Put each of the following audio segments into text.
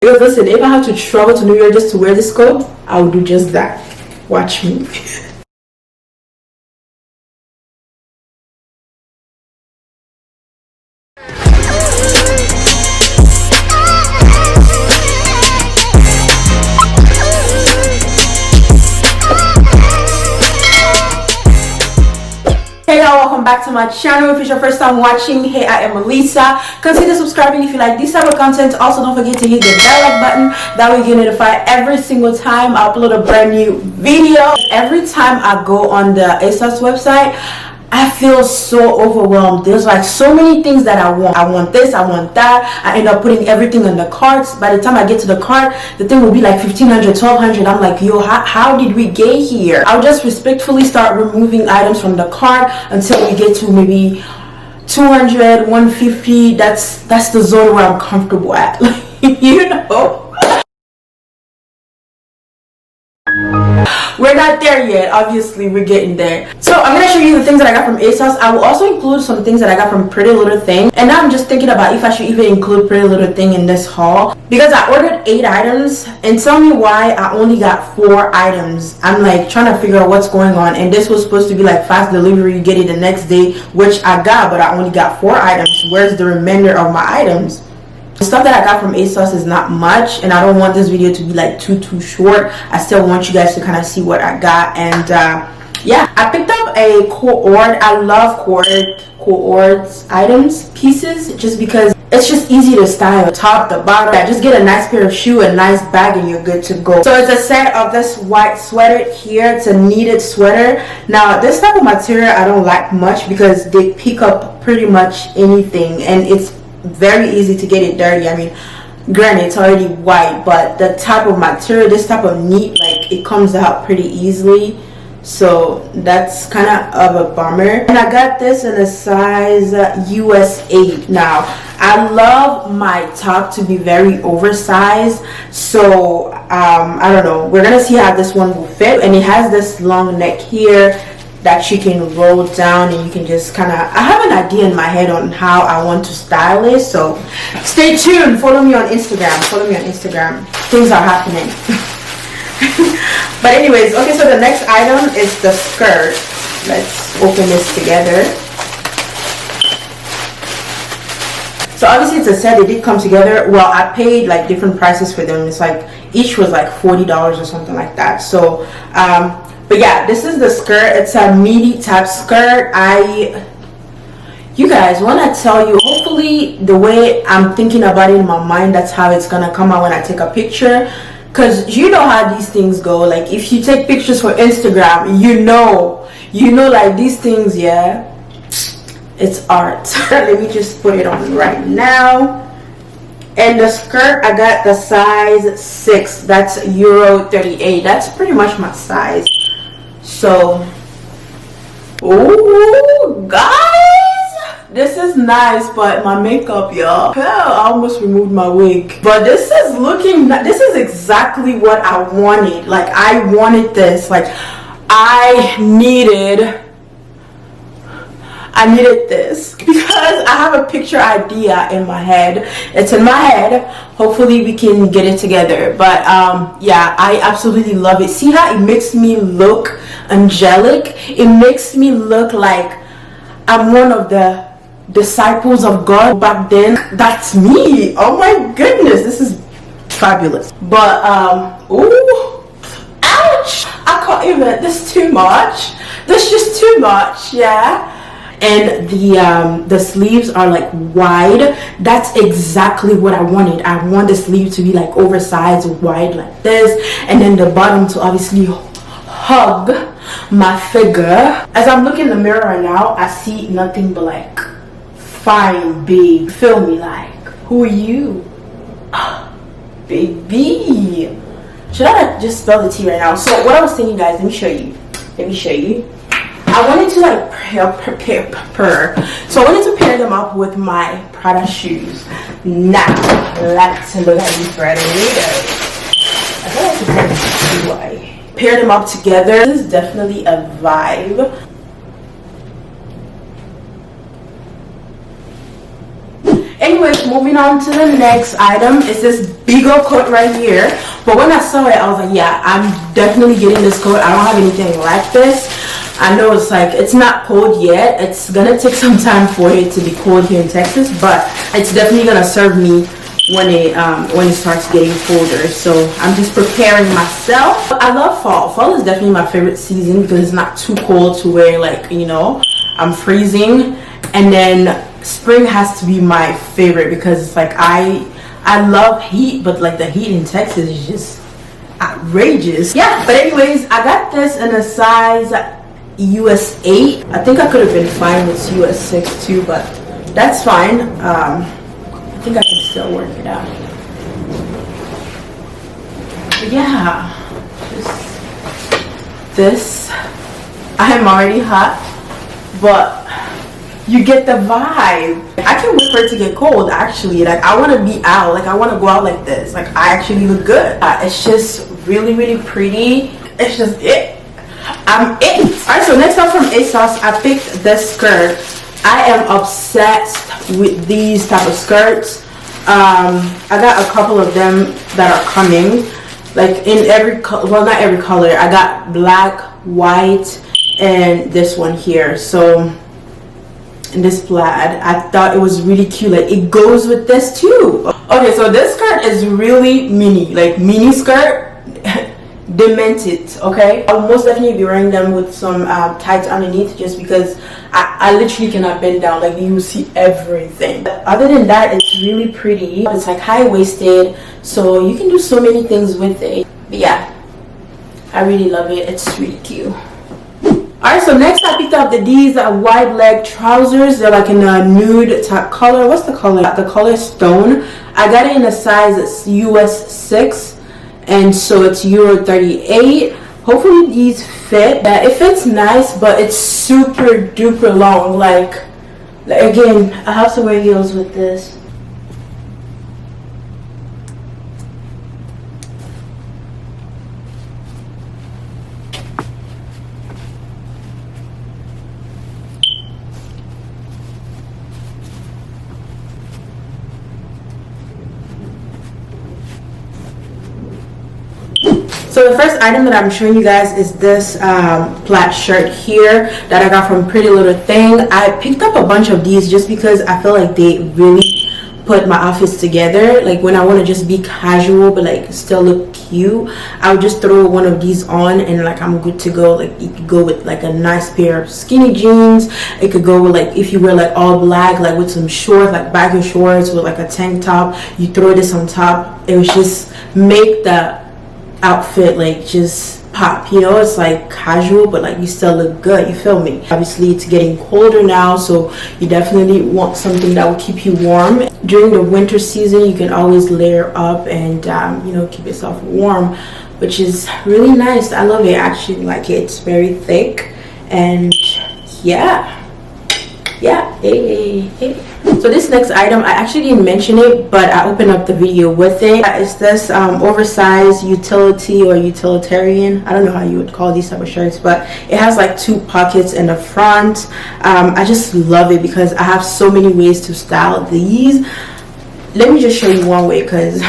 Because listen, if I have to travel to New York just to wear this coat, I will do just that. Watch me. Hey y'all, welcome back to my channel. If it's your first time watching, hey, I am Lisa. Consider subscribing if you like this type of content. Also, don't forget to hit the bell like button. That way you get notified every single time I upload a brand new video. Every time I go on the Asos website, I feel so overwhelmed. There's like so many things that I want. I want this, I want that. I end up putting everything in the carts. By the time I get to the cart, the thing will be like $1,500, $1,200. I'm like, yo, how did we get here? I'll just respectfully start removing items from the cart until we get to maybe 200, 150. That's the zone where I'm comfortable at. Like, you know. We're not there yet. Obviously, we're getting there. So I'm gonna show you the things that I got from Asos. I will also include some things that I got from Pretty Little Thing. And now I'm just thinking about if I should even include Pretty Little Thing in this haul, because I ordered 8 items. And tell me why I only got 4 items. I'm like trying to figure out what's going on. And this was supposed to be like fast delivery, you get it the next day, which I got, but I only got 4 items. Where's the remainder of my items? The stuff that I got from Asos is not much, and I don't want this video to be like too short. I still want you guys to kind of see what I got. And yeah, I picked up a cord. I love cords items, pieces, just because it's just easy to style, top to bottom. Yeah, just get a nice pair of shoe, a nice bag, and you're good to go. So it's a set of this white sweater here. It's a knitted sweater. Now this type of material I don't like much because they pick up pretty much anything, and it's very easy to get it dirty. I mean, granted, it's already white, but the type of material, this type of knit, like, it comes out pretty easily. So that's kind of a bummer. And I got this in a size US 8. Now I love my top to be very oversized, so I don't know, we're gonna see how this one will fit. And it has this long neck here that you can roll down, and you can just kind of, I have an idea in my head on how I want to style it, so stay tuned. Follow me on Instagram. Things are happening. But anyways, okay, so the next item is the skirt. Let's open this together. So obviously it's a set. They did come together. Well, I paid like different prices for them. It's like each was like $40 or something like that. So but yeah, this is the skirt. It's a midi type skirt. You guys, when I tell you, hopefully the way I'm thinking about it in my mind, that's how it's gonna come out when I take a picture. Cause you know how these things go. Like if you take pictures for Instagram, you know like these things, yeah, it's art. Let me just put it on right now. And the skirt, I got the size 6. That's Euro 38. That's pretty much my size. So, oh guys, this is nice, but my makeup, y'all, I almost removed my wig. But this is exactly what I wanted. Like, I wanted this. Like, I needed this because I have a picture idea in my head. It's in my head. Hopefully we can get it together. But yeah, I absolutely love it. See how it makes me look angelic? It makes me look like I'm one of the disciples of God back then. That's me. Oh my goodness, this is fabulous. But ooh, ouch, I can't even. This is too much. This is just too much. Yeah. And the sleeves are like wide. That's exactly what I wanted. I want the sleeve to be like oversized, wide like this, and then the bottom to obviously hug my figure. As I'm looking in the mirror right now, I see nothing but like fine, big. Feel me, like, who are you? Baby. Should I just spell the T right now? So what I was thinking, guys, let me show you. I wanted to like so I wanted to pair them up with my Prada shoes. Now let's look at these Prada shoes. I feel like I pair them up together. This is definitely a vibe. Anyways, moving on to the next item. It's this big old coat right here. But when I saw it, I was like, yeah, I'm definitely getting this coat. I don't have anything like this. I know it's like, it's not cold yet. It's gonna take some time for it to be cold here in Texas, but it's definitely gonna serve me when it starts getting colder. So I'm just preparing myself. I love fall. Fall is definitely my favorite season because it's not too cold to where, like, you know, I'm freezing. And then spring has to be my favorite because it's like I love heat, but like the heat in Texas is just outrageous. Yeah, but anyways, I got this in a size US 8. I think I could have been fine with US 6 too, but that's fine. I think I can still work it out. But yeah, this I am already hot, but you get the vibe. I can't wait for it to get cold, actually. Like, I want to be out. Like, I want to go out like this. Like, I actually look good. It's just really, really pretty. It's just it. I'm it. Alright, so next up from Asos, I picked this skirt. I am obsessed with these type of skirts. I got a couple of them that are coming. Like, in every color. Well, not every color. I got black, white, and this one here. So in this plaid, I thought it was really cute. Like, it goes with this too. Okay, so this skirt is really mini, like mini skirt. They meant it. Okay, I'll most definitely be wearing them with some tights underneath, just because I literally cannot bend down. Like, you will see everything. But other than that, it's really pretty. It's like high-waisted, so you can do so many things with it. But yeah, I really love it. It's really cute. Alright, so next I picked up these wide leg trousers. They're like in a nude type color. What's the color? The color Stone. I got it in a size US 6, and so it's Euro 38. Hopefully these fit. It fits nice, but it's super duper long. Like again, I have to wear heels with this. So the first item that I'm showing you guys is this plaid shirt here that I got from Pretty Little Thing. I picked up a bunch of these just because I feel like they really put my outfits together. Like, when I want to just be casual but like still look cute, I would just throw one of these on and like I'm good to go. Like, it could go with like a nice pair of skinny jeans. It could go with, like, if you wear like all black, like with some shorts, like baggy shorts with like a tank top, you throw this on top. It was just make the outfit like just pop, you know. It's like casual but like you still look good, you feel me? Obviously it's getting colder now, so you definitely want something that will keep you warm. During the winter season you can always layer up and you know, keep yourself warm, which is really nice. I love it. I actually like it. It's very thick, and yeah, hey. So this next item, I actually didn't mention it, but I opened up the video with it. It's this oversized utility or utilitarian. I don't know how you would call these type of shirts, but it has like 2 pockets in the front. I just love it because I have so many ways to style these. Let me just show you one way, because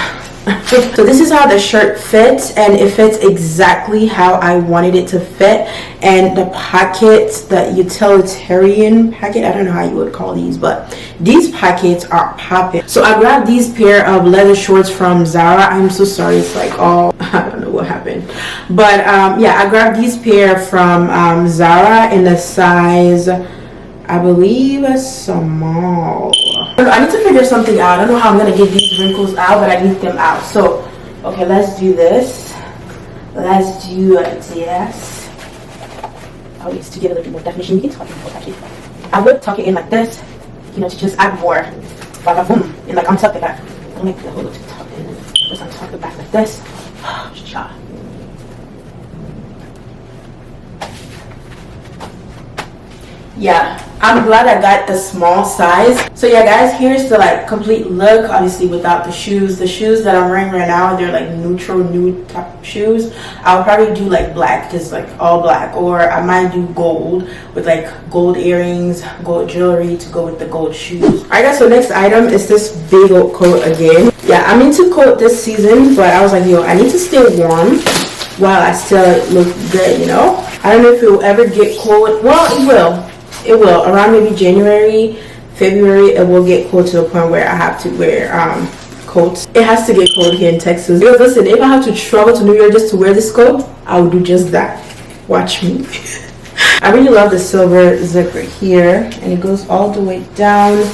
so this is how the shirt fits, and it fits exactly how I wanted it to fit. And the pockets, the utilitarian pocket, I don't know how you would call these, but these pockets are popping. So I grabbed these pair of leather shorts from Zara. I'm so sorry, it's like all I don't know what happened, but yeah, I grabbed these pair from Zara in the size, I believe, a small. I need to figure something out. I don't know how I'm gonna get these wrinkles out, but I need them out. So okay, let's do this. Let's do this. Oh, it's to give a little bit more definition. You can talk it more actually. I would tuck it in like this, you know, to just add more boom, and like untuck the back. Don't make the whole look too tucked in. Just untuck the back like this. Cha. Yeah, I'm glad I got the small size. So yeah guys, here's the like complete look, obviously without the shoes. The shoes that I'm wearing right now, they're like neutral nude type shoes. I'll probably do like black, just like all black, or I might do gold with like gold earrings, gold jewelry to go with the gold shoes. Alright guys, so next item is this big old coat again. Yeah, I'm into coat this season, but I was like, yo, I need to stay warm while I still look good, you know. I don't know if it will ever get cold. Well, it will around maybe January, February. It will get cold to the point where I have to wear coats. It has to get cold here in Texas, because listen, if I have to travel to New York just to wear this coat, I will do just that. Watch me. I really love the silver zipper here, and it goes all the way down.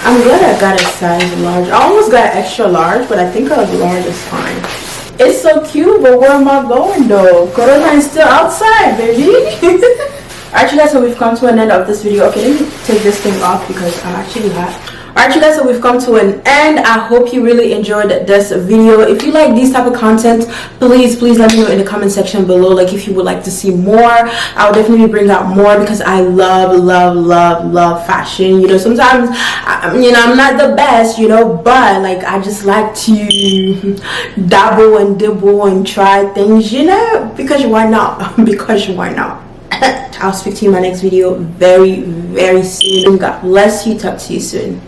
I'm glad I got a size large. I almost got an extra large, but I think a large is fine. It's so cute, but where am I going though? Corona is still outside, baby. Alright you guys, so we've come to an end of this video. Okay, let me take this thing off because I'm actually hot. Alright you guys, so we've come to an end. I hope you really enjoyed this video. If you like these type of content, please let me know in the comment section below, like if you would like to see more. I'll definitely bring out more because I love fashion. You know, sometimes you know, I'm not the best, you know, but like I just like to dabble and dibble and try things, you know, because why not? Because why not? I'll speak to you in my next video very soon. God bless you. Talk to you soon.